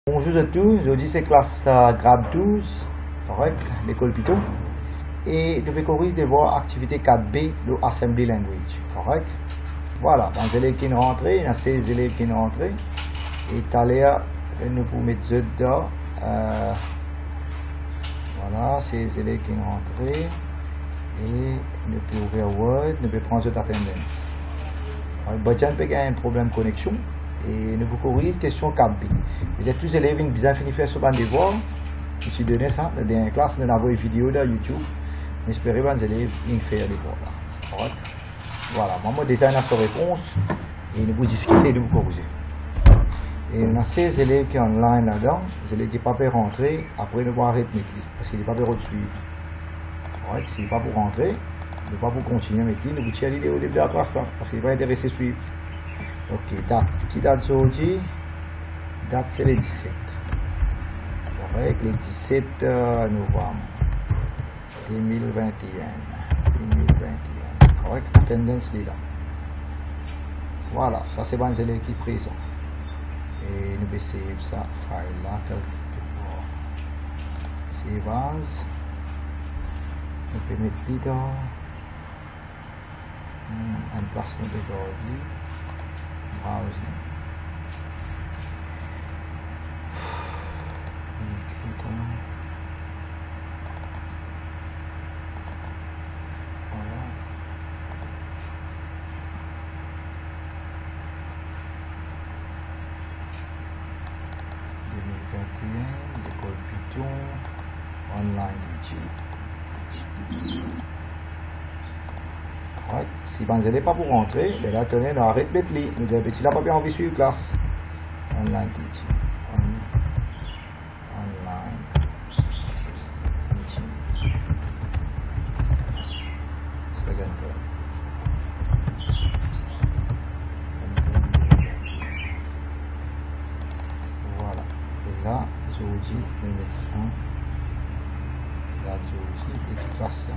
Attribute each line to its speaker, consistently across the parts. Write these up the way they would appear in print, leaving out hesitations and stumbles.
Speaker 1: Bonjour à tous, aujourd'hui c'est classe grade 12, correct, l'école Python. Et nous corriger de voir activité 4B, le Assembly Language, correct. Voilà, dans les élèves qui sont rentrés, il y a 16 élèves qui sont rentrés. Et tout à l'heure, nous pouvons mettre dedans. Voilà, 16 élèves qui sont rentrés. Et nous pouvons ouvrir Word, nous pouvons prendre cette attendance. Botjan peut avoir un problème de connexion. Et nous vous corriger question 4B. Vous êtes tous les élèves qui ont bien fini de faire ce devoir. Je suis donné ça. La dernière classe, nous avons une vidéo sur YouTube. J'espère que les élèves vont faire les devoirs. Voilà, moi je design notre réponse. Et nous vous discutons et nous vous corriger. Et on a 16 élèves qui sont online là-dedans. Les élèves qui ne peuvent pas rentrer. Après, nous allons arrêter parce qu'ils ne peuvent pas suivre. S'ils ne peuvent pas rentrer, nous ne pouvons pas continuer avec lui. Nous vous tirons l'idée au début de la classe là. Parce qu'ils ne sont pas intéressés à suivre. Ok, date. Qui date aujourd'hui? Date c'est le 17. Correct, le 17 novembre 2021. Correct, tendance là. Voilà, ça c'est bon, j'ai l'équipe présent. Et nous save ça, file là, quelque part. Save as. On peut mettre là. En place nous d'aujourd'hui. Browsing. Voilà. L'école Python, online teaching. Ouais, si vous n'allez pas pour rentrer, là, tenez, on arrête de mettre les. Nous avons petit là, pas bien envie de suivre classe. Online teaching. Online teaching. Second term. Voilà. Et là, aujourd'hui, nous mettons ça. Là, aujourd'hui, et toute classe.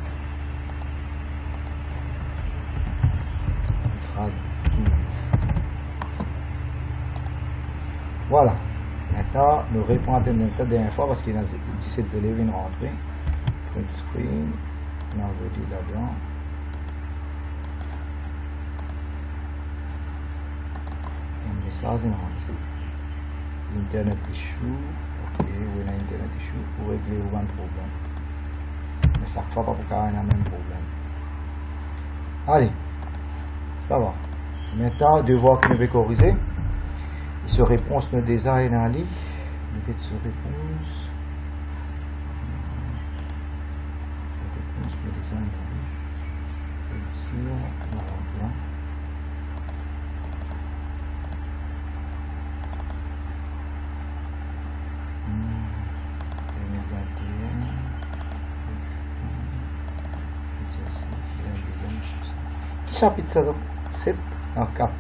Speaker 1: Voilà. Maintenant, nous répondons à la tendance la dernière fois parce qu'il y a 17 élèves qui sont rentrés. Print screen. On a dit là-dedans. Un message est rentré. Internet issue. Ok, oui, on a Internet issue pour régler un problème. Mais ça ne fait pas pour qu'il y ait le même problème. Allez. Ça va. Maintenant, devoir que nous devons corriger. Ce réponse nous design en ligne. Nous mettons ce réponse. Réponse nous design en ligne. Voilà. Chapitre ça, 7 à 4.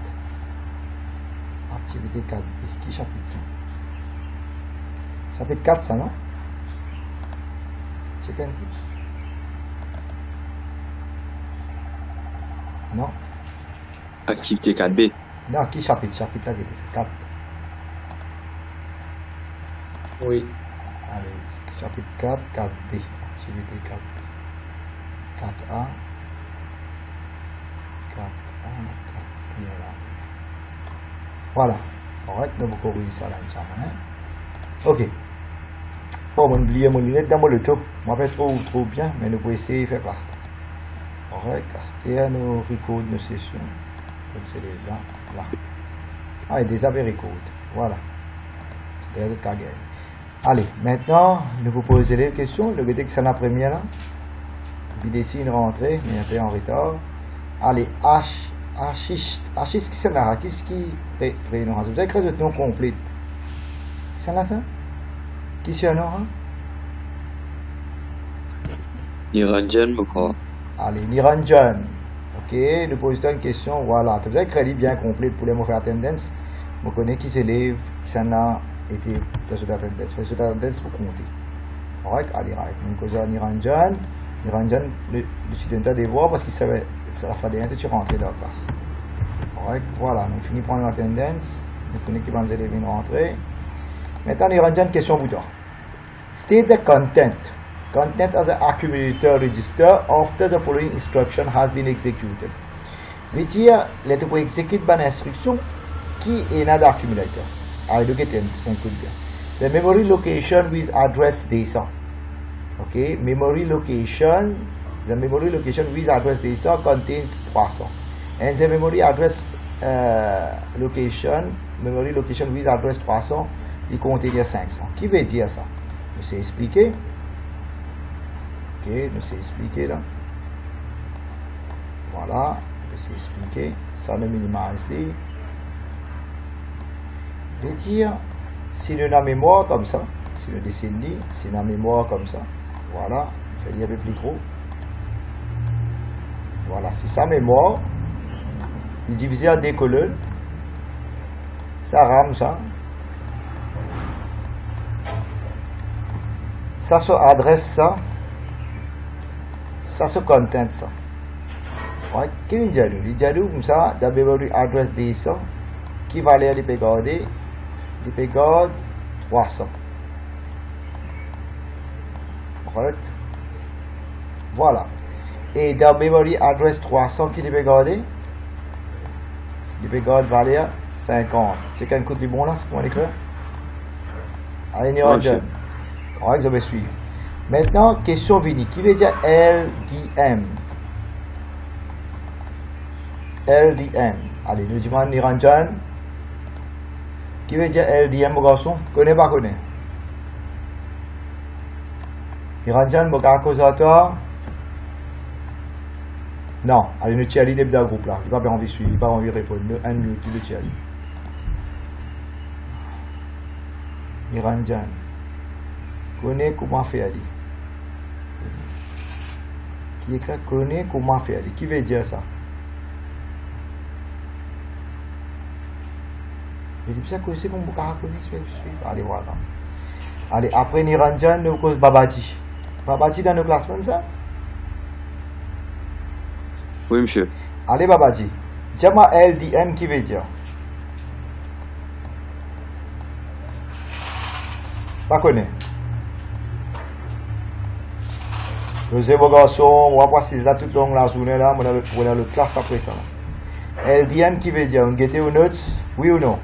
Speaker 1: Activité 4B. Qui chapitre ça? Chapitre 4 ça, non? C'est quel? Non?
Speaker 2: Activité 4B.
Speaker 1: Non, qui chapitre? Chapitre là, c'est 4.
Speaker 2: Oui.
Speaker 1: Allez, chapitre 4, 4B. Activité 4B. 4A. 4A, 4B, voilà. Correct, nous vous corriger ça là, hein? Ok. Bon, on oublie mon lunette dans le top. Moi, je fais trop bien, mais nous pouvons essayer de faire classe. Correct, caster nous record nos sessions. Comme c'est là. Ah, et déjà record. Voilà. C'est le cas. Allez, maintenant, nous vous posons les questions. Le BT que c'est la première là. Il décide de rentrer, mais un peu en retard. Allez, H, qui c'est là? Qu'est-ce qui prénom? Vous avez écrit votre nom complet. C'est là ça? Qui c'est là?
Speaker 2: Niranjan, je crois.
Speaker 1: Allez, Niranjan. Ok, nous posons une question. Voilà, vous avez écrit bien complet pour les mots faire tendance. Vous connaissez qui s'élève, qui c'est là, et puis dans cette tendance. Faites cette tendance pour compter. Correct? Allez, nous posons Niranjan. Niranjan, le student a des voix parce qu'il savait, ça va faire des tu rentrer dans la classe. Correct? Voilà, nous finissons par la tendance. Nous connaissons qui va nous aider à rentrer. Maintenant, il y a une question pour toi. State the content of the accumulator register after the following instruction has been executed. Veut dire, là, tu peux exécuter une instruction qui est dans l'accumulateur. I do get include the memory location with address data. Okay, the memory location with address data contains 300, and the memory location with address 300 il contient 500. Qui veut dire ça? Je sais expliquer. Ok, je sais expliquer là. Voilà, je sais expliquer. Ça ne minimise les. Veut dire, si nous avons la mémoire comme ça, si nous dessinons, si nous avons la mémoire comme ça, voilà, je vais dire un peu plus gros. Voilà, si sa mémoire, il est divisé en deux colonnes, ça rame ça. Ça se adresse ça, ça se content ça. Ouais, qu'est-ce qu'il dit? Il dit comme ça, la memory address de ça, qui va aller les garder. Il peut garder 300. Voilà. Et dans memory address 300 qui peut garder, il peut garder valeur 50. C'est qu'un coup de bon là, c'est pour l'écrire. Allez, n'y a rien. Correct, je vais suivre. Maintenant, question finie. Qui veut dire LDM? LDM. Allez, nous disons Niranjan. Qui veut dire LDM, mon garçon? Connais pas, connais? Niranjan, mon gars, causateur? Non. Allez, nous tiens l'idée dans le groupe là. Il n'a pas envie de suivre, il n'a pas envie de répondre. Un minute, il le tient. Niranjan. Connais comment faire aller. Qui écrit connais comment faire aller. Qui veut dire ça? Je dis ça que c'est qu'on peut connaître. Allez, voilà. Allez, après Niranjan, nous cause Babaji. Babaji dans nos classements, ça?
Speaker 2: Oui, monsieur.
Speaker 1: Allez, Babaji. Dis-moi LDM qui veut dire. Pas connaît. Je sais, mon garçon, on va passer là toute longue la journée là, on a le classe après ça. LDM qui veut dire, on guette aux notes, oui ou non?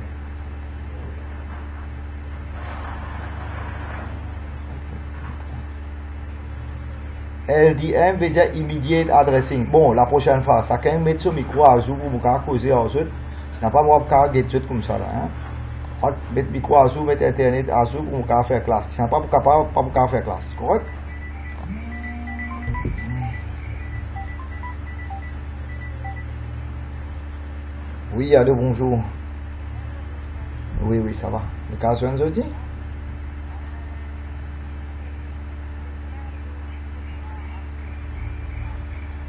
Speaker 1: LDM veut dire immediate addressing. Bon, la prochaine fois, ça quand même mettre son micro à jour pour vous causer à autres. Ce n'est pas moi qui vais faire comme ça là. Hein? Mettre micro à jour, mettre internet à jour pour vous faire classe. Ce n'est pas pour vous faire classe. Correct? Oui, allô, bonjour. Oui, oui, ça va. Le cas de aujourd'hui?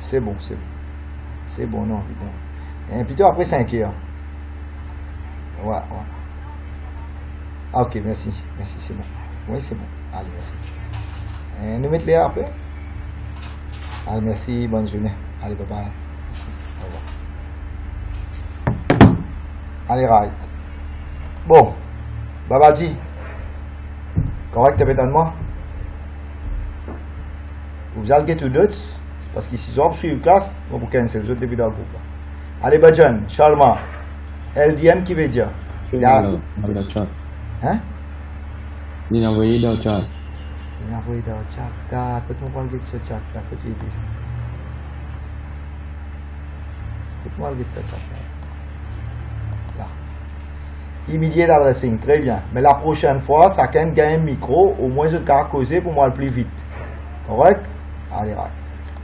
Speaker 1: C'est bon, c'est bon. C'est bon, non, c'est bon. Et plutôt après 5 heures. Ouais, ouais. Ah, ok, merci. Merci, c'est bon. Oui, c'est bon. Allez, merci. Et nous mettons les après? Allez, merci, bonne journée. Allez, bye bye. Au revoir. Allez, right. Bon, Babaji. Correct, évidemment. Vous allez get to notes. Parce qu'ici, si vous suivez la classe, on vous cancel, je début dans le groupe. Allez, Bajan, Sharma, LDM qui veut dire?
Speaker 3: Il a envoyé dans le chat.
Speaker 1: Hein?
Speaker 3: Il a envoyé dans le chat.
Speaker 1: Il a envoyé dans le chat. Peut-être qu'on va le ce chat là. Peut-être qu'on va le ce chat là. Là. Immediate addressing, très bien. Mais la prochaine fois, ça quand même gagne un micro, au moins je vais causer pour moi le plus vite. Correct? Allez, right.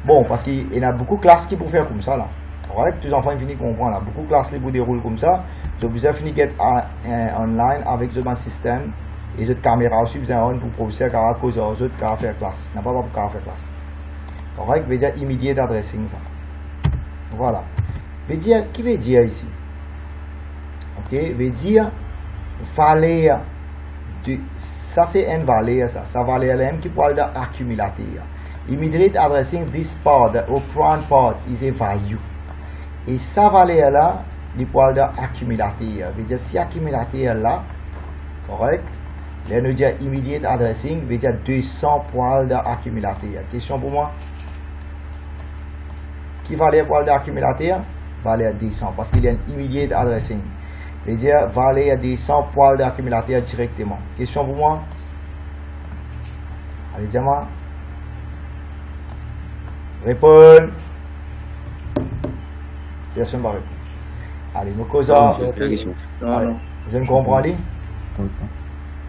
Speaker 1: Bon, parce qu'il y a beaucoup de classes qui peuvent faire comme ça là. Correct? Tous les enfants finissent de comprendre là. Beaucoup de classes qui vous déroulent comme ça. Je vous ai fini d'être online avec ce système et cette caméra aussi. Vous avez un pour professeur qui a causé aux autres qui a fait classe. N'a pas pour faire classe. Correct? Veut dire immediate addressing ça. Voilà. Veut dire, qui veut dire ici? Ok? Veut dire valeur. Ça c'est une valeur ça. Ça valeur là qui parle d'accumulateur. Immediate addressing this part, the operand part is a value. Et ça valeur là, il parle d'accumulateur. Veut dire si accumulateur là, correct, Là, nous disons immediate addressing, veut dire 200 poils d'accumulateur. Question pour moi? Qui valait poils d'accumulateur? Valait 200, parce qu'il y a un immediate addressing. Veut dire valait 200 poils d'accumulateur directement. Question pour moi? Allez, dis-moi. Répondre. Personne ne va répondre. Allez, nous causons. Vous me comprenez?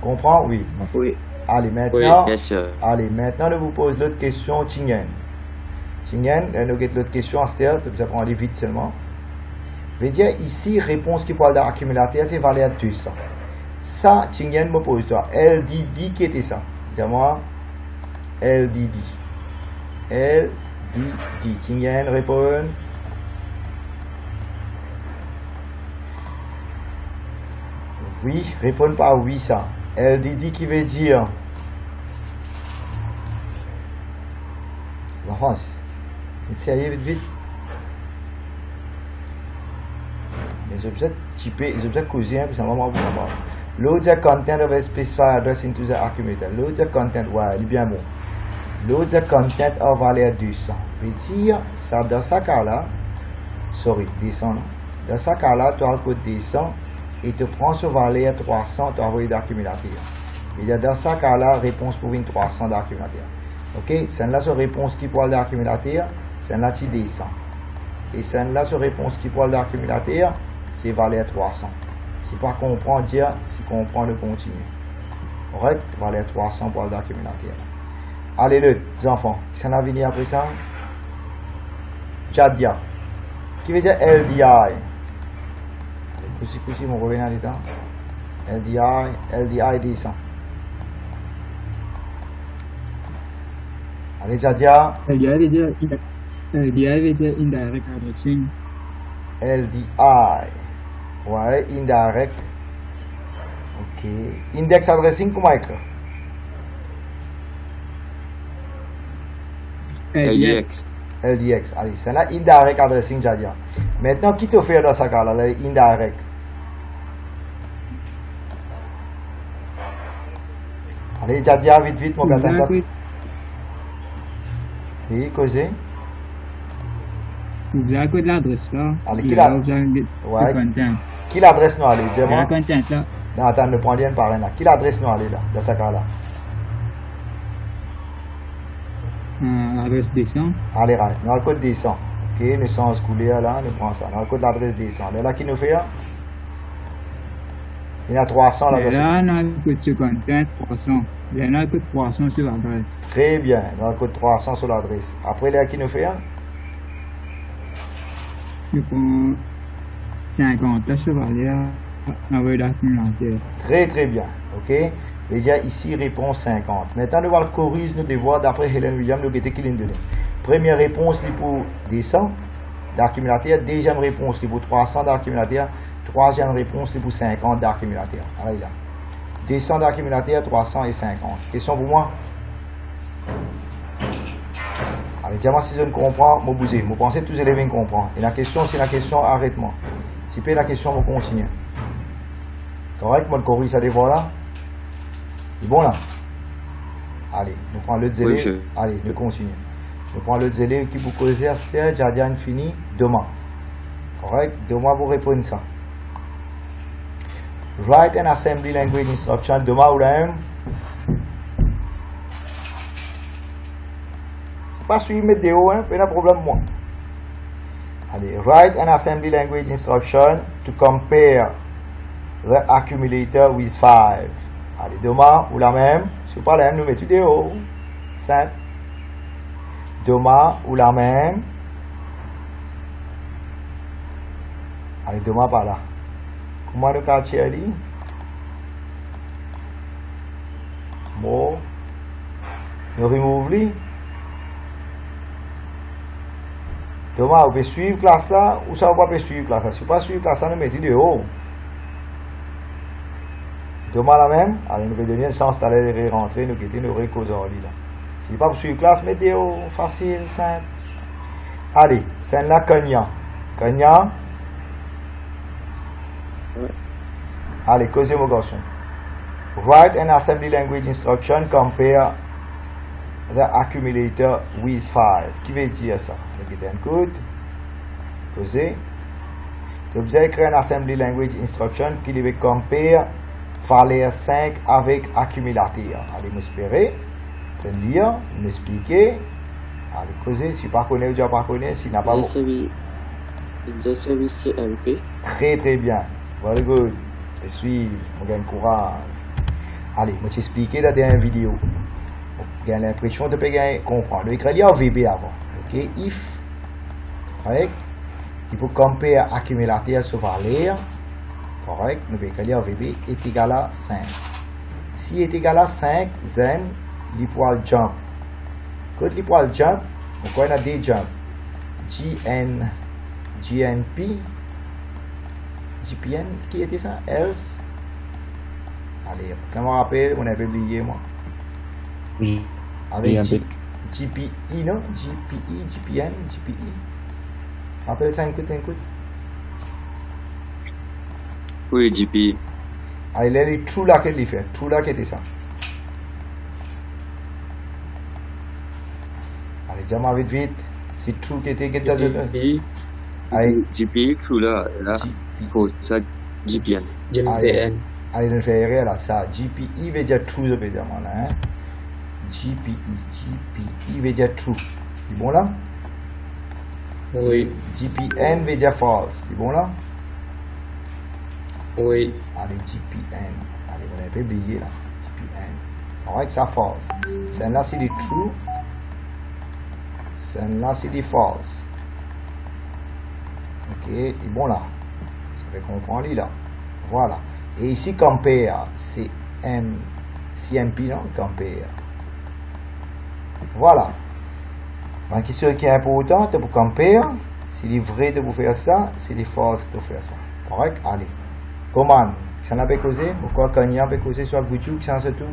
Speaker 1: Comprends? Oui.
Speaker 2: Oui.
Speaker 1: Allez, maintenant.
Speaker 2: Oui, bien sûr.
Speaker 1: Allez, maintenant, je vous pose l'autre question, Tingen. Tingen, nous avons l'autre question, Astel, vous allez aller vite seulement. Je veux dire, ici, réponse qui parle d'accumulateur, c'est valeur 200. Ça, Tingen me pose toi. LDD, qui était ça? Dis-moi. LDD. LDD. Tingen, répond. Oui, répond par oui, ça. LDD qui veut dire. La France. Essayez vite, vite. Les objets typés, les objets cousins, puis ça va vous savoir. Load the content of a specified address into the accumulator. Load the content, ouais, il est bien bon. Load the content of valeur 200. Veut dire, ça, dans ce cas-là, sorry, 200, non. Dans ce cas-là, tu as le code 200 et tu prends ce valeur 300, tu as envoyé d'accumulateur. Il y a dans ce cas-là, réponse pour une 300 d'accumulateur. Ok, c'est là sur réponse qui parle d'accumulateur, c'est là tu descends. Et c'est là sur réponse qui parle d'accumulateur, c'est valeur 300. Si pas comprendre, dire, si comprend, le continue. Correct, valeur 300 parle d'accumulateur. Allez, les enfants, qui s'en a venu après ça? Jadia. Qui veut dire LDI? Coussi, mon revenir à l'état. LDI descend. Allez, Jadia.
Speaker 4: LDI veut dire indirect addressing.
Speaker 1: LDI. Ouais, indirect. Ok. Index addressing, comment écrire?
Speaker 2: LDX.
Speaker 1: LDX. Allez, c'est là indirect addressing, Jadia. Maintenant, qui te fait dans ce cas-là, indirect? Allez, Jadia, vite, mon gars. Oui, causez.
Speaker 4: Vous avez code l'adresse là.
Speaker 1: Allez, qui l'adresse? Ouais. Qui l'adresse nous allez? Dis-moi.
Speaker 4: Là.
Speaker 1: Non, attends, ne prends rien par là. Qui l'adresse nous allez là, dans ce cas-là?
Speaker 4: L'adresse descend.
Speaker 1: Allez, right. Nous avons le code descend. Ok, nous sommes scolaires là, nous prenons ça. Nous avons le code de l'adresse descend. Là, qui nous fait? Il y a 300 là.
Speaker 4: Là, on a le code sur content 300. Il y en a le code 300 sur l'adresse.
Speaker 1: Très bien. Nous avons le code 300 sur l'adresse. Après, là, qui nous fait?
Speaker 4: Nous prenons 50 là sur valeur envoyé d'accumulateur.
Speaker 1: Très bien. Ok. Déjà ici, réponse 50. Maintenant, nous allons corriger nos devoirs d'après Helen Williams, nous avons qu'il donné. Première réponse, c'est pour 200 d'accumulateur. Deuxième réponse, c'est pour 300 d'accumulateur. Troisième réponse, c'est pour 50 d'accumulateur. Allez là. 200 d'accumulateur, 300 et 50. Question pour moi? Allez, dis-moi si je ne comprends, je bouge. Je pense que tous les élèves comprennent. Et la question, c'est la question arrêtement. Si pas la question, je continue. Correct? Moi, je corrige ça devoir là. C'est bon là? Allez, nous prenons l'autre zélé.
Speaker 2: Oui,
Speaker 1: allez, nous continuons. Nous prenons l'autre zélé qui vous cause Esther, Jadiane fini, demain. Correct? Demain vous répondez ça. Write an assembly language instruction. Demain ou la même? C'est pas suivre mes vidéos, hein? Pas de problème moi. Allez, write an assembly language instruction to compare the accumulator with 5. Allez, demain ou la même, si vous parlez, nous mettons vidéo. Simple. Demain ou la même. Allez, demain par là. Comment le quartier dit? Bon. Nous remove lui. Demain, vous pouvez suivre classe là, ou ça vous pas suivre classe là. Si vous ne pouvez pas suivre classe là, nous mettons vidéo. Demain la même, allez, nous allons donner le sens d'aller les rentrer, nous quitter, nous récauser là. Si pas pour suivre classe, météo, facile, simple. Allez, c'est là Kenya. Kenya. Allez, causez mon garçon. Write an assembly language instruction, compare the accumulator with 5. Qui veut dire ça? Mettez un code. Posez. Vous allez créer un assembly language instruction qui devait compare valeur 5 avec accumulateur. Allez m'espérer. Lire, m'expliquer. Allez causer. Si pas connaît ou déjà pas connaît, si n'a pas.
Speaker 2: J'ai servi CMP.
Speaker 1: Très très bien. Very good. Je suis. On gagne courage. Allez, je vais t'expliquer la dernière vidéo. J'ai l'impression de bien comprendre. Le écrit en VB avant. Ok, if. Correct. Il faut compare accumulateur sur valeur. Correct. Nous vais écrire en VB est égal à 5. Si est égal à 5, then il faut jump. Quand il faut jump, on a des jump. GNP. GPN, qui était ça? Else. Allez, ça me rappelle, on avait oublié moi. Avec GPI, non? GPI, GPN, GPI. Rappelle ça un coup.
Speaker 2: Oui, GPI.
Speaker 1: Allez, là, il est true là qu'il fait. True là qui était ça. Allez, dis-moi vite. C'est true qui était
Speaker 2: GPI. GPI, true là. Il faut ça, GPN.
Speaker 1: GPN. Allez, je vais faire là, ça. GPI veut dire true, je vais dire moi là. Hein? GPI veut dire true. C'est bon là?
Speaker 2: Oui.
Speaker 1: GPN veut dire false. C'est bon là?
Speaker 2: Oui.
Speaker 1: Allez, GPN. Allez, vous n'avez pas oublié là. GPN. Alright, ça false. Celle-là, c'est des true. Celle-là, c'est des false. Ok, c'est bon là. Ça fait comprendre là. Voilà. Et ici, compare, c'est CMP, non? Compare. Voilà. La question qui est importante pour compare, c'est les vrais de vous faire ça, c'est les fausses de faire ça. Correct? Allez. Comment? Ça n'a pas causé? Pourquoi Kanya peut causer sur YouTube, sans ce tout?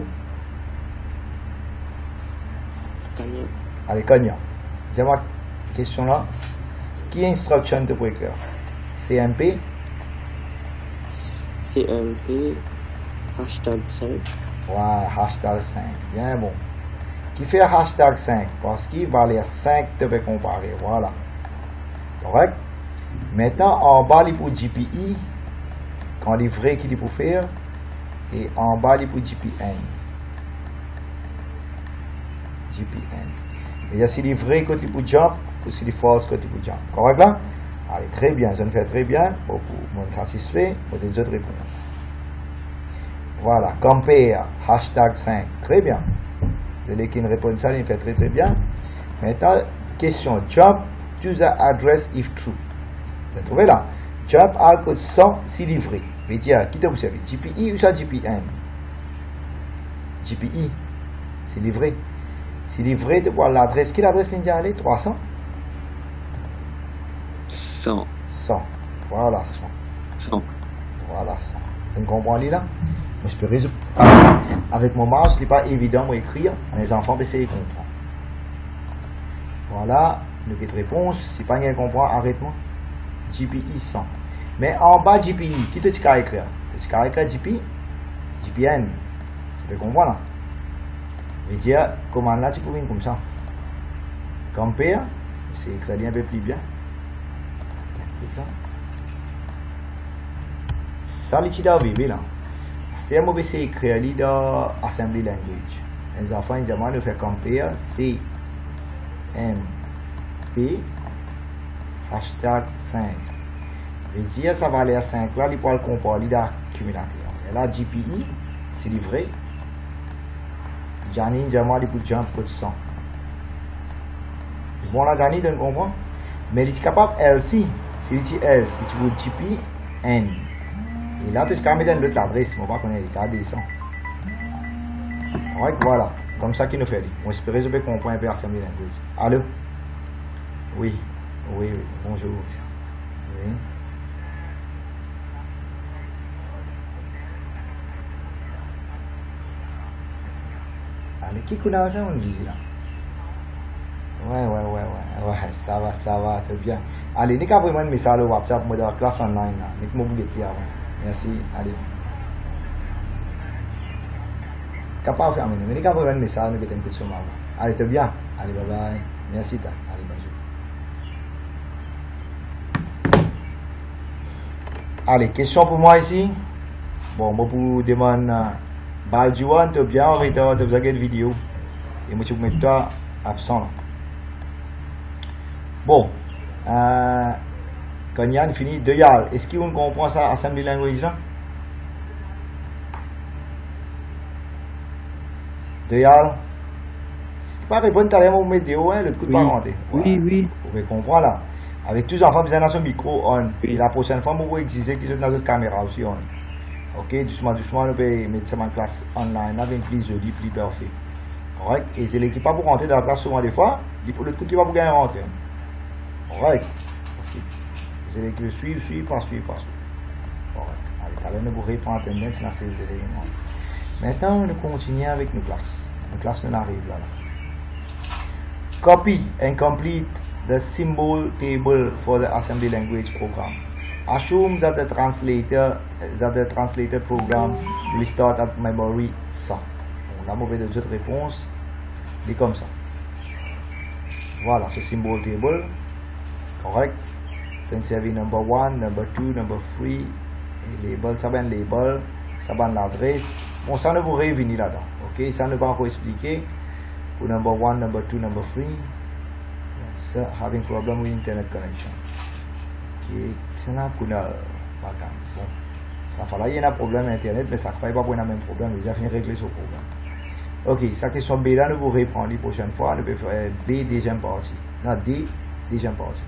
Speaker 2: Kanya.
Speaker 1: Allez, Kanya. Dis-moi, question là. Qui instruction te pour écrire? CMP?
Speaker 2: CMP, hashtag 5.
Speaker 1: Ouais, hashtag 5. Bien bon. Qui fait hashtag 5? Parce qu'il va les 5 te faire comparer. Voilà. Correct? Maintenant, en bas, il pour GPI. Quand il est vrai qu'il faut faire. Et en bas, il pour GPN. GPN. Et si il est vrai quand il faut jump, ou si il est false quand il faut jump. Correct là? Allez, très bien, je ne fais très bien. Pour me satisfait, pour des autres réponses. Voilà, compare, hashtag 5. Très bien. Celui qui ne répond ça, il fait très très bien. Maintenant, question. Jump to the address if true. Vous trouvez là? Jump à code 100 si livré. Je vais dire, qui t'a observé? GPI ou ça GPN? GPI. C'est livré. C'est livré de voir l'adresse. Quelle adresse n'est-il allé? 300?
Speaker 2: 100.
Speaker 1: 100. Voilà, 100.
Speaker 2: 100.
Speaker 1: Voilà, 100. Vous comprenez là? Je peux résoudre. Avec mon mouse, ce n'est pas évident à écrire. Les enfants vont essayer de comprendre. Voilà, une petite réponse. Si pas bien comprendre, arrête-moi. GPI 100. Mais en bas, GPI, qui te dit qu'à écrire? Tu dis qu'à écrire GPI? GPN. Tu peux comprendre là? Je vais dire, comment là, tu peux venir comme ça. Compare, c'est écrit un peu plus bien. Ça, c'est dans VB là. C'est un mauvais écrit dans Assembly Language. Les enfants, ils demandent de faire compare C, M, P, hashtag 5. Et dire ça va aller à 5 là, il peut le comparer d'accumulateur. Et là, GPI, c'est livré. Janine demande pour jump code 100. Bon là, Janine, tu comprends? Mais il est capable LC. Si tu dis L, si tu veux GP, N. Et là, tu peux mettre une autre adresse, mais on va connaître les adresses. Voilà, comme ça qu'il nous fait. On espère que je peux comprendre un peu Assembly Language. Allô? Oui, bonjour. Oui. Allez, qui connaît ça, on dit là? Ouais, ça va, très bien. Allez, n'hésitez pas à vraiment un message au WhatsApp, moi, dans la classe online, là. N'hésitez pas à vous guetter avant. Merci, allez. capable de faire mais les capable de faire message nous une question avant. Allez, t'es bien. Allez, bye bye. Merci ta. Allez, bonjour. Allez, question pour moi ici. Bon, moi pour demander Baljuan, t'es bien en retard, t'as besoin de vidéo. Et moi tu peux mettre toi absent. Bon, quand Yann finit de Yal, est-ce qu'on comprend ça assembly language là? De Yal, c'est pas répondre à la météo, hein, le coup de parenté.
Speaker 4: Oui, oui.
Speaker 1: Vous pouvez comprendre là. Avec tous les enfants, vous avez son micro on. Et la prochaine fois, vous pouvez exiger qu'ils ont notre caméra aussi on. Ok, doucement, doucement, on peut mettre ça en classe online avec plus joli, plus parfait. Correct? Et c'est l'équipe pas pour rentrer dans la classe souvent des fois, pour le coup qui va pour gagner rentrer. Correct? C'est l'équipe suivre, pas suivre. Correct. Allez, tout à l'heure, nous vous répondre tendance dans ces éléments. Maintenant, nous continuons avec nos classes. Nos classes nous arrivent là. Copy and complete the symbol table for the assembly language program. Assume that the translator program will start at memory 100. On a mauvais deux autres réponses. C'est comme ça. Voilà ce symbol table. Correct. Then serving number 1, number 2, number 3. Label, ça va label, ça va l'adresse. Bon, ça ne vous revenir là-dedans. Ok, ça ne va pas expliquer. Pour number 1, number 2, number 3. Yes, having problem with internet connection. Ok, c'est là qu'on a pas bon. Ça fallait, il y a un problème internet, mais ça ne fait pas pour le même problème. Nous avons fini de régler ce problème. Ok, ça question B là, nous vous reprendre la prochaine fois. Nous pouvons faire B deuxième partie. Non, D deuxième partie.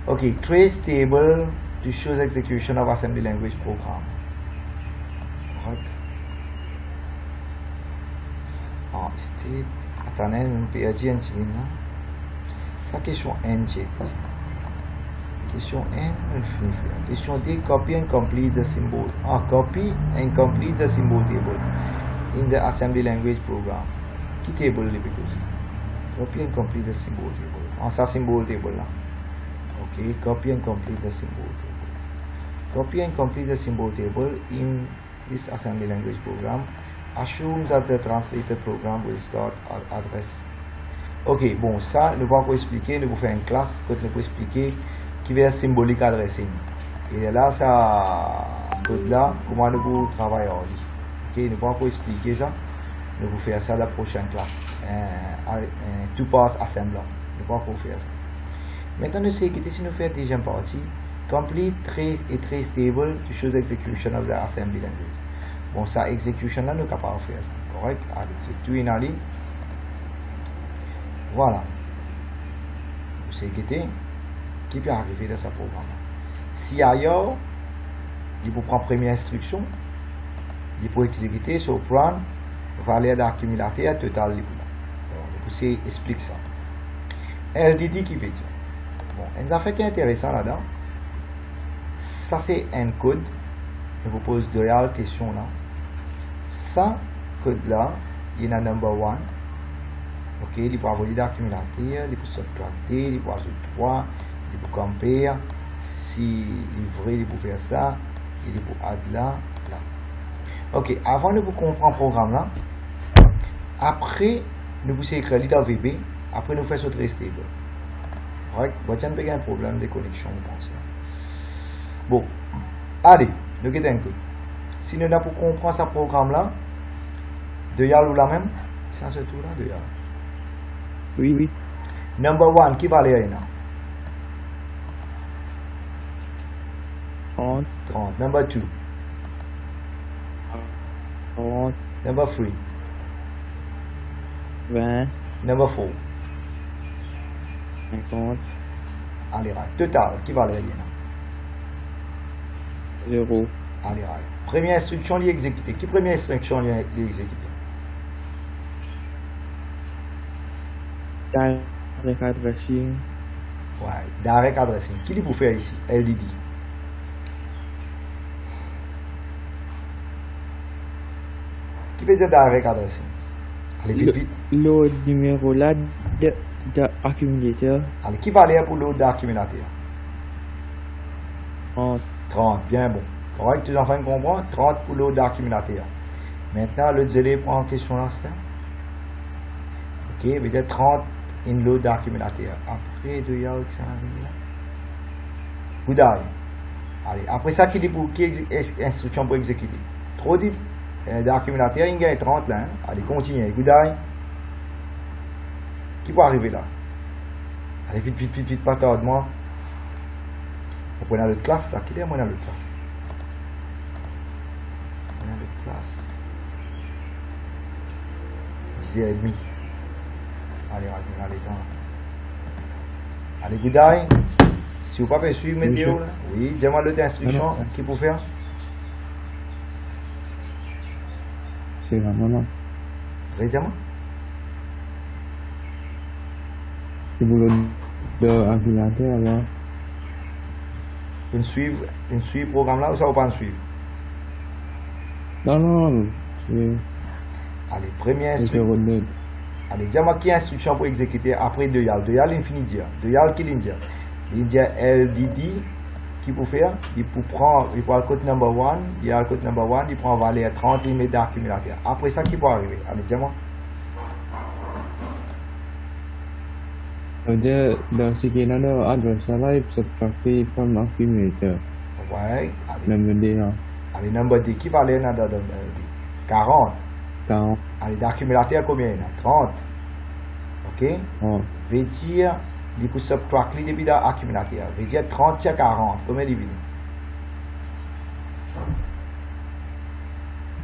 Speaker 1: Ok, trace table to show the execution of assembly language program. Correct. Ah, state. Attendez, nous perdu un petit peu là. Ça question N, check. Question N, question D, copy and complete the symbol. Ah, copy and complete the symbol table in the assembly language program. Qui table les because? Copy and complete the symbol table. Ah, ça symbol table là. Ok, copy and complete the symbol table. Copy and complete the symbol table in this assembly language program. Assume that the translated program will start at address. Ok, bon, ça, nous allons expliquer, nous allons faire une classe que nous allons expliquer qui va être symbolique addressing. Et là, ça, code là, comment nous allons travailler en ligne. Ok, nous allons expliquer ça, nous allons faire ça dans la prochaine classe. Tout passe assembler. Nous allons faire ça. Maintenant, nous savons que si nous faisons la deuxième partie, complete trace et trace table to show the execution of the assembly language. Bon, ça, execution là, nous sommes capables de faire ça. Correct? Allez, c'est tout une ligne. Voilà. Vous savez qui peut arriver dans ce programme. Si ailleurs, il faut prendre première instruction, il faut exécuter sur prendre valeur d'accumulateur total. Donc, vous explique ça. LDD qui veut dire. Bon, un affaire qui est intéressant là-dedans, ça c'est un code. Je vous pose de réelles questions là. Ça, code là, il y en a number 1. Ok, il peut avoir d'accumulateur, il peut subtracter, il peut ajouter 3, il peut compare. Si livré, il peut faire ça, il peut add là. Ok, avant de vous comprendre le programme là, après, nous vous écrire dans VB, après nous faisons ce stable. Right? Vous avez un problème de connexion, je pense. Bon, allez, nous avons un coup. Si nous avons pour comprendre ce programme là, de Yal ou la même, c'est ce tour là de Yal.
Speaker 4: Oui, oui.
Speaker 1: Number 1, qui va aller là?
Speaker 4: 30.
Speaker 1: 30. Number 2.
Speaker 4: 30.
Speaker 1: Number 3.
Speaker 4: 20.
Speaker 1: Number 4.
Speaker 4: 50.
Speaker 1: Allez, right. Total, qui va aller là?
Speaker 4: 0.
Speaker 1: Allez, right. Première instruction, il est exécuté. Qui première instruction, il est exécuté?
Speaker 4: Direct addressing.
Speaker 1: Ouais, direct addressing. Qui lui peut faire ici? LDD. Qui veut dire direct addressing? Allez, vite, vite.
Speaker 4: Le numéro là de accumulateur.
Speaker 1: Allez, qui va aller pour l'autre d'accumulateur?
Speaker 4: 30.
Speaker 1: 30, bien bon. Correct, tu es en train de comprendre? 30 pour l'autre d'accumulateur. Maintenant, le zélé prend en question là, c'est ok, veut dire 30 in load d'accumulateur. Après, il y a ça là. Goudaille. Allez, après ça, qui dit pour qui instruction pour exécuter? Trop dit. D'accumulateur, il y a 30 là. Hein? Allez, continuez. Goudaille. Qui peut arriver là? Allez, vite, pas tardement. On prend l'autre classe là. Qui est moi dans l'autre classe? On a l'autre classe. 10h30. Allez, allez, Goudaille. Si vous ne pouvez pas suivre mes vidéos, oui, dis-moi l'autre instruction qui peut faire.
Speaker 3: C'est vraiment non.
Speaker 1: Dis-moi.
Speaker 3: C'est pour le accumulateur alors.
Speaker 1: Vous suivez le programme là ou ça ne va pas suivre?
Speaker 3: Non, c'est.
Speaker 1: Allez, première instruction. Allez, dis-moi qui instruction pour exécuter après 2 yal. 2 yal infini dire. 2 yal qui l'india. L'india LDD qui peut faire, il peut prendre, il prend le code number 1, il a le code number 1, il prend valeur 30 limite d'accumulateur. Après ça, qui peut arriver? Allez, dis-moi.
Speaker 3: Ça veut dire, dans ce qui est là, l'adresse là, il peut subtract from accumulator.
Speaker 1: Ouais, allez.
Speaker 3: Number D là.
Speaker 1: Allez, number D, qui valeur là dans 40.
Speaker 3: 40.
Speaker 1: Allez, d'accumulateur combien là? 30. Ok?
Speaker 3: Oh.
Speaker 1: Veut dire, il peut subtract depuis l'accumulateur. Veut dire 30 à 40. Combien il divise?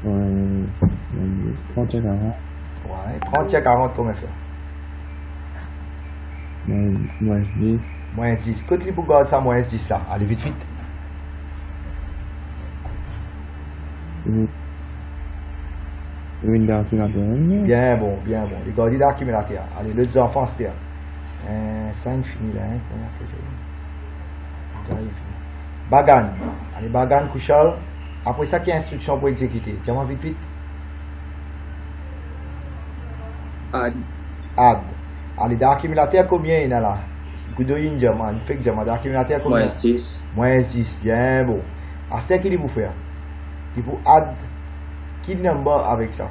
Speaker 3: Ouais, 30 à 40.
Speaker 1: Ouais, 30 à 40, comment faire?
Speaker 3: Moins 10.
Speaker 1: Moins 10. Côté pour garder ça, moins 10 là. Allez, vite.
Speaker 3: Une d'accumulateur.
Speaker 1: Bien bon. Les garder l'accumulateur. Allez, les enfants, c'était 5 fini là. Bagan. Allez, bagan, couchal. Après ça, qui est instruction pour exécuter? Tiens-moi vite. Add. Allez, d'accumulateur, combien il y en a là? Goudoyin, il fait que d'accumulateur, combien?
Speaker 2: Moins 10.
Speaker 1: Moins 10, bien bon. À ce qu'il faut faire? Il faut add. Quel nombre avec ça?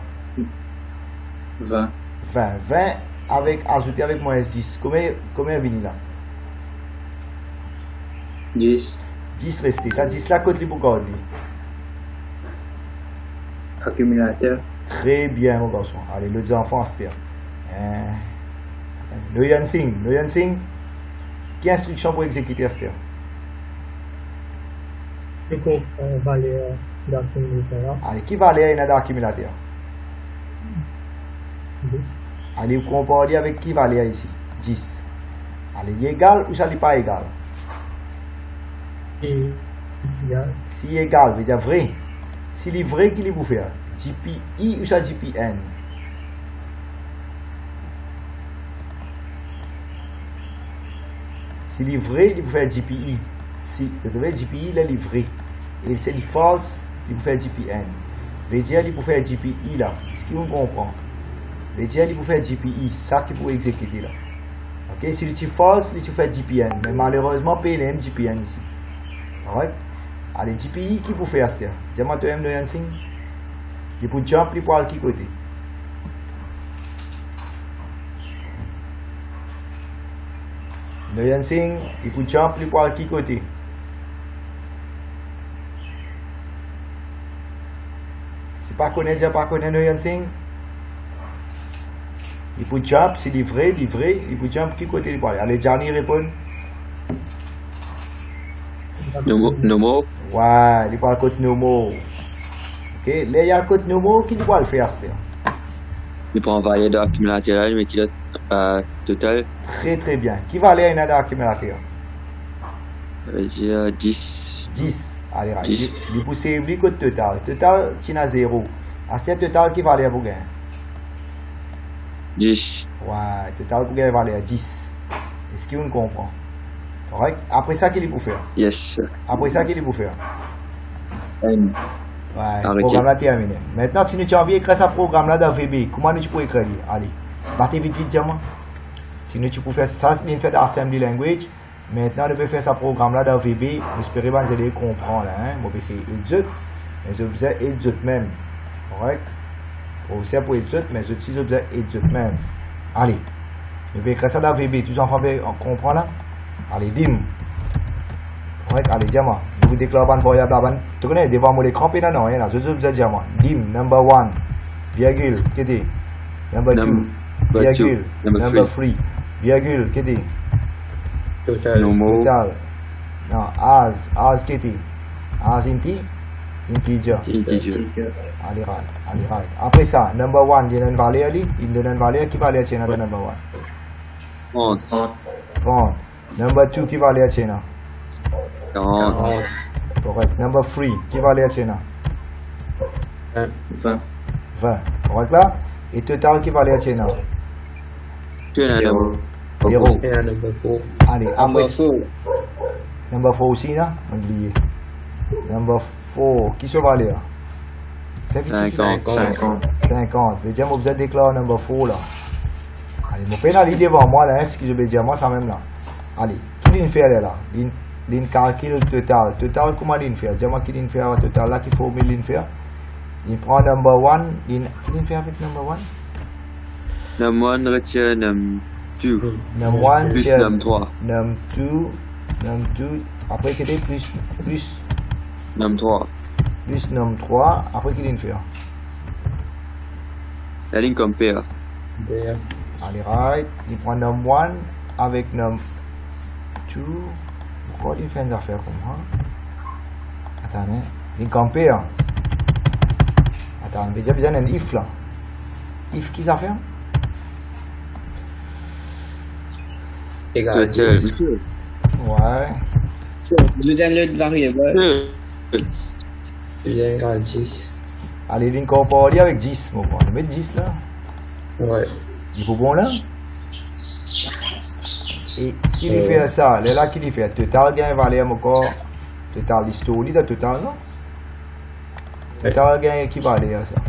Speaker 2: 20.
Speaker 1: 20 avec, ajouter avec moins 10. Combien vient là?
Speaker 2: 10.
Speaker 1: 10 resté. Ça 10 là, côté pour garder.
Speaker 2: Accumulateur.
Speaker 1: Très bien, mon garçon. Allez, les enfants, c'était. Le Yansing. Quelle instruction pour exécuter c'était?
Speaker 5: Valeur d'accumulateur.
Speaker 1: Allez, qui valeur il d'accumulateur? Allez, vous comparez avec qui valeur ici? 10. Allez, il est égal ou ça n'est pas égal? Si égal, veut dire vrai. S'il est vrai, qu'il vous faire? GPI ou ça GPN? S'il est vrai, il vous fait GPI. Si vous avez GPI, là, il est vrai. Et si il est false, il vous fait GPN. Veut dire, il vous fait GPI là. Est-ce que vous comprenez? Veut dire, il vous fait GPI. Ça qui vous exécuter là. Ok? Si il est false, il vous fait GPN. Mais malheureusement, PLM GPN ici. Alright? Allez, GPI qui vous fait ça? Dis-moi, tu aimes le Yansing? Il peut jump, il peut aller qui côté? Le Yansing, il peut jump, il peut aller qui côté? Si pas connaître le Yansing, il peut jump, c'est livré, il peut jump qui côté il peut aller? Allez, Johnny répond.
Speaker 2: Nomo.
Speaker 1: Ouais, il parle côté Nomo. Ok, là il y a le côté Nomo qui doit le faire.
Speaker 2: Il prend valeur d'accumulateur, mais qui a total.
Speaker 1: Très bien. Qui va aller à l'accumulateur?
Speaker 2: J'ai 10.
Speaker 1: 10. Allez,
Speaker 2: 10.
Speaker 1: Il peut servir côté total. Total, tu as 0. À ce total qui va aller pour gagner?
Speaker 2: 10.
Speaker 1: Ouais, total pour gagner va aller à 10. Est-ce que vous comprenez? Correct? Après ça, qu'il faut faire?
Speaker 2: Yes.
Speaker 1: Après ça, qu'il faut faire?
Speaker 2: N.
Speaker 1: Ouais, le programme là terminé. Maintenant, si tu as envie d'écrire ce programme-là dans VB, comment tu peux écrire? Allez, battez vite, dis-moi. Si tu peux faire ça, c'est une fait assembly language. Maintenant, tu peux faire ce programme-là dans VB. J'espère que vous allez comprendre. Moi, c'est exit. Mais je vous ai exit même. Correct? Professeur pour étudier, mais je suis étudier même. Allez, je vais écrire ça dans VB. Tous les enfants comprennent là? Allez, dim. Allez, dis-moi. Je vous déclare une variable. Tu connais, devant moi, les crampés, non, rien là. Je vous dis, dis-moi. Dim, number 1, virgule, qu'est-ce que number 2, virgule, number 3, virgule, qu'est-ce que
Speaker 2: Total.
Speaker 1: Total. Non, as, qu'est-ce que as integer. Allez, right. Après ça, number 1, il y a une valeur, qui va aller à number 1? 30. Number 2, qui va aller à
Speaker 2: 40.
Speaker 1: Correct. Number 3, qui va aller à 20. Correct là? Et total, qui va aller à 0. Allez, après ça. Number 4 aussi, là? Oublié. Number 4, qui se va aller là? 50. Je vais dire, vous êtes déclaré number 4 là. Allez, mon pénalité devant moi là, ce que je vais dire, moi, ça même là. Allez, qui vient faire là? Il calcule total. Total, comment il fait? Dis-moi qui vient faire total là, qu'il faut il faire. Il prend number 1, qui vient faire avec number 1?
Speaker 2: Number 1 retient number 2.
Speaker 1: Number 1
Speaker 2: plus number 3.
Speaker 1: Number 2, après qu'il est plus
Speaker 2: number 3.
Speaker 1: Plus number 3, après qu'il vient faire.
Speaker 2: La ligne compare.
Speaker 1: Allez, right. Il prend number 1 avec number 2. Pourquoi il fait une affaire comme ça? Attends, il compare. Attends, on va besoin d'un if là. If qui ça fait?
Speaker 2: Égal.
Speaker 1: Ouais.
Speaker 6: Je donne l'autre variable.
Speaker 3: Égal 10.
Speaker 1: Allez, il incorpore avec 10, mon gars. On met 10 là.
Speaker 3: Ouais.
Speaker 1: Il faut bon là. Et s'il fait ça, là qu'il fait total gain valeur mon corps. Total l'histoire de total non? Total gain qui valeur ça.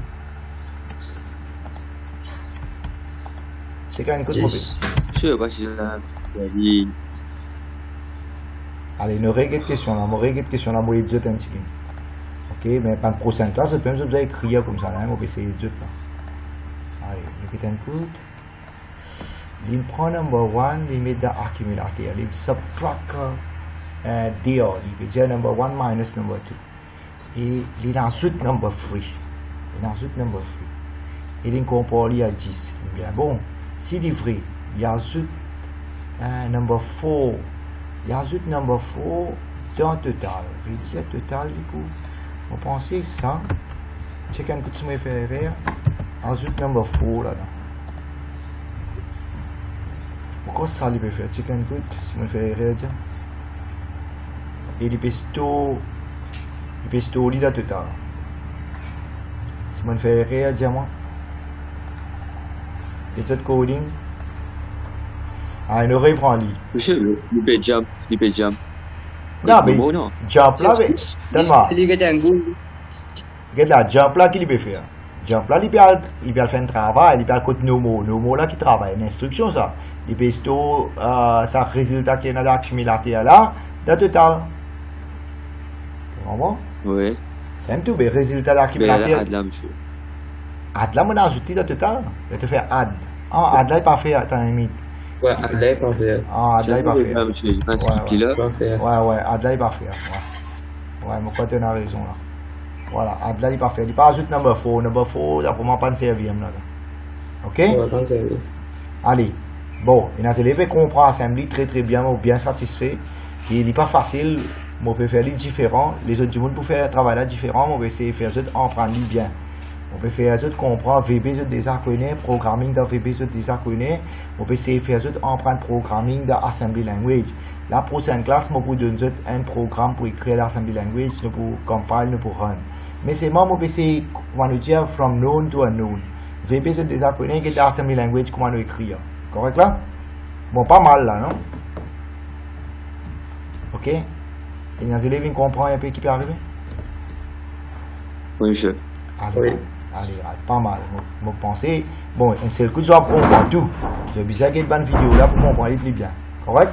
Speaker 1: C'est quand même quoi?
Speaker 2: Je sais pas si c'est
Speaker 1: allez, une règle de question là, moi je vais dire un petit peu. Ok, mais pas de pourcentage, c'est même si vous avez écrit comme ça, on va essayer de dire là. Allez, je vais un coup. Il prend number 1, il met dans accumulateur, il subtract deal, il veut dire number 1 minus number 2. Et il ajoute number 3. Il incorpore à 10. Bien bon, s'il est vrai, il ajoute number 4. Il ajoute number 4 dans total. Je vais dire total, du coup, on pense ça. Check un coup de ce faire faire. Ajoute number 4 là-dedans. Pourquoi ça il peut faire? Check un coup, si on fait faire. Et il peut storer là total. Si on fait faire, dis-moi. Et tout coding. Ah, il aurait prend lui.
Speaker 2: Il peut jump.
Speaker 1: Non, mais jump là, donne-moi. Regarde là, jump là, qu'il peut faire? Jump là, il peut faire un travail, il peut faire côté Nomo là qui travaille, une instruction ça. Il peut storer ça résultat qui est dans l'accumulateur là, dans total. Tu comprends?
Speaker 2: Oui.
Speaker 1: C'est un tout, mais résultat de l'accumulateur.
Speaker 2: Add là, monsieur.
Speaker 1: Add là, on a ajouté dans total. Je vais te faire add. Ah, add là, il n'est pas fait, attends une minute.
Speaker 3: Ouais, add là, il n'est pas fait.
Speaker 1: Ah, add là, il n'est pas fait.
Speaker 3: Ouais,
Speaker 1: add là, il n'est pas fait. Ouais, mon côté, on a raison là. Voilà, add là, il n'est pas fait. Il n'est pas ajouté number 4. Number 4, ça ne peut pas servir là. Ok?
Speaker 3: Ouais, pas servir.
Speaker 1: Allez. Bon, il y a des élèves qui comprennent assembly très bien, bien satisfait. Il n'est pas facile. On peut faire les différents. Les autres du monde pour faire un travail là différent. On peut essayer de faire ça en prendre bien. On peut faire ça comprendre VB déjà connu, programming dans VB déjà connu. On peut essayer de faire ça en prendre programming dans assembly language. La prochaine classe, on peut donner un programme pour écrire l'assembly language, pour compile, pour run. Mais c'est moi, on peut essayer, comment nous dire, from known to unknown. VB déjà connu, que dans assembly language, comment nous écrire. Correct là? Bon, pas mal là, non? Ok? Et les élèves comprennent un peu qui peut arriver?
Speaker 2: Oui, monsieur.
Speaker 1: Allez, pas mal. Je pensais, bon, un seul coup, je vais comprendre tout. Je vais besoin d'une bonne vidéo là pour comprendre plus bien. Correct?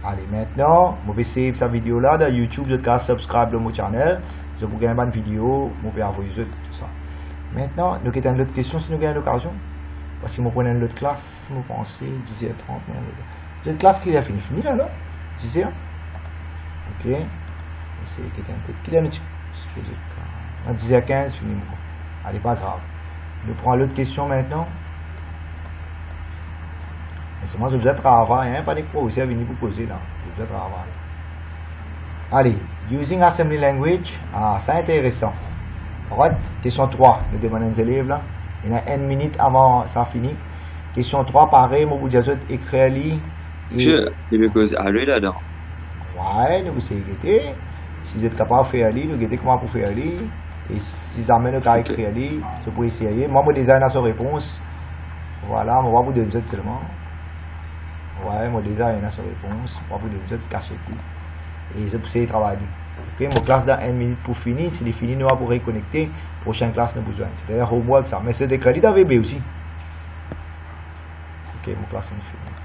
Speaker 1: Allez, maintenant, je vais save cette vidéo là dans YouTube. Je vais subscribe à mon channel. Je vais vous gagner une bonne vidéo. Je vais envoyer tout ça. Maintenant, nous avons une autre question si nous avons l'occasion. Parce que nous prenons une autre classe, nous pensons 10h30. Une classe qui a fini là, non? 10h? Ok. C'est qui est un petit. 10h15, fini. Allez, pas grave. Nous prenons l'autre question maintenant. C'est moi, j'ai besoin de travail, hein? Pas de quoi aussi à venir pour poser là. J'ai besoin de travail. Allez, using assembly language. Ah, c'est intéressant. Alright, question 3, nous demandons aux élèves là. Il y a 1 minute avant ça finit. Question 3, pareil, moi vous dites écrire li.
Speaker 2: Je vais cause à lui là-dedans.
Speaker 1: Ouais, nous vous aider. Si vous êtes capable de faire li, nous guettez comment pour faire li. Et si vous avez le écrire li, vous pouvez essayer. Moi, je déjà dans sa réponse. Voilà, moi vous donner seulement. Ouais, moi déjà dans sa réponse. Moi vous donner cacher tout. Et je peux essayer de travailler. Ok, mon classe dans 1 minute pour finir. Si les fini, nous allons reconnecter. Prochaine classe, nous avons besoin. C'est-à-dire homework ça. Mais c'est des crédits dans VB aussi. Ok, mon classe est finie.